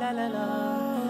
Alhamdulillah,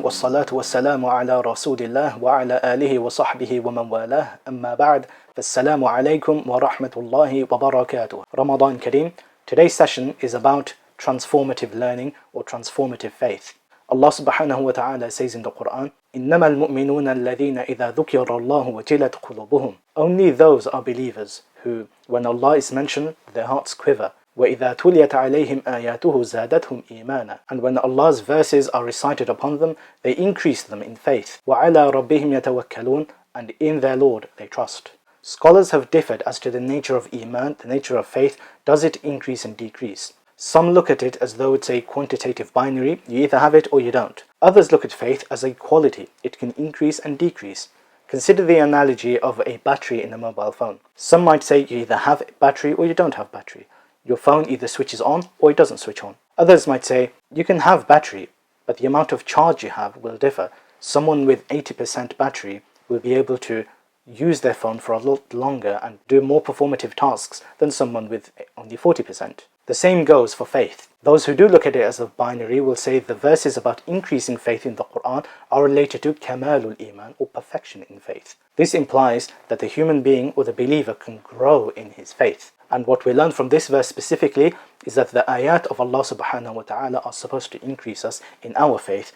wassalatu wassalamu ala rasulillah wa ala alihi wa sahbihi wa man walah, amma ba'd, fassalamu alaykum wa rahmatullahi wa barakatuh. Ramadan Kareem. Today's session is about transformative learning or transformative faith. Allah subhanahu wa ta'ala says in the Qur'an, إِنَّمَا الْمُؤْمِنُونَ الَّذِينَ إِذَا ذُكِرَ اللَّهُ وَجِلَتْ قُلُوبُهُم. Only those are believers who, when Allah is mentioned, their hearts quiver. وَإِذَا تُلِيَتْ عَلَيْهِمْ آيَاتُهُ زَادَتْهُمْ إِيمَانًا. And when Allah's verses are recited upon them, they increase them in faith. وَعَلَى رَبِّهِمْ يَتَوَكَّلُونَ. And in their Lord they trust. Scholars have differed as to the nature of Iman, the nature of faith. Does it increase and decrease? Some look at it as though it's a quantitative binary. You either have it or you don't. Others look at faith as a quality. It can increase and decrease. Consider the analogy of a battery in a mobile phone. Some might say you either have battery or you don't have battery. Your phone either switches on or it doesn't switch on. Others might say you can have battery, but the amount of charge you have will differ. Someone with 80% battery will be able to use their phone for a lot longer and do more performative tasks than someone with only 40%. The same goes for faith. Those who do look at it as a binary will say the verses about increasing faith in the Qur'an are related to kamalul iman, or perfection in faith. This implies that the human being or the believer can grow in his faith. And what we learn from this verse specifically is that the ayat of Allah subhanahu wa ta'ala are supposed to increase us in our faith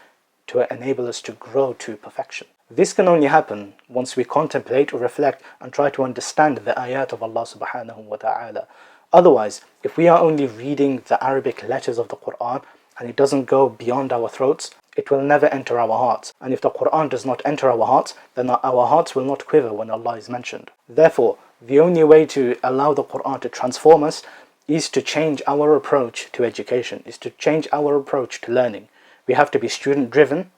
to enable us to grow to perfection. This can only happen once we contemplate or reflect and try to understand the ayat of Allah subhanahu wa ta'ala. Otherwise, if we are only reading the Arabic letters of the Qur'an and it doesn't go beyond our throats, it will never enter our hearts. And if the Qur'an does not enter our hearts, then our hearts will not quiver when Allah is mentioned. Therefore, the only way to allow the Qur'an to transform us is to change our approach to education, is to change our approach to learning. We have to be student-driven,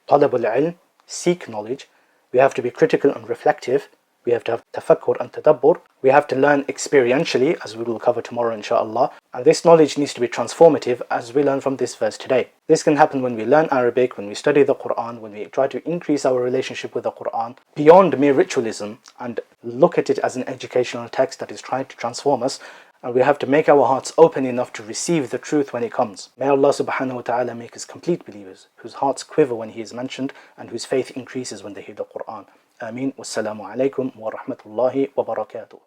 talabul ilm, seek knowledge. We have to be critical and reflective. We have to have tafakkur and tadabbur. We have to learn experientially, as we will cover tomorrow inshallah. And this knowledge needs to be transformative, as we learn from this verse today. This can happen when we learn Arabic, when we study the Qur'an, when we try to increase our relationship with the Qur'an beyond mere ritualism and look at it as an educational text that is trying to transform us. And we have to make our hearts open enough to receive the truth when it comes. May Allah subhanahu wa ta'ala make us complete believers, whose hearts quiver when He is mentioned and whose faith increases when they hear the Qur'an. Ameen. Wassalamu alaikum wa rahmatullahi wa barakatuh.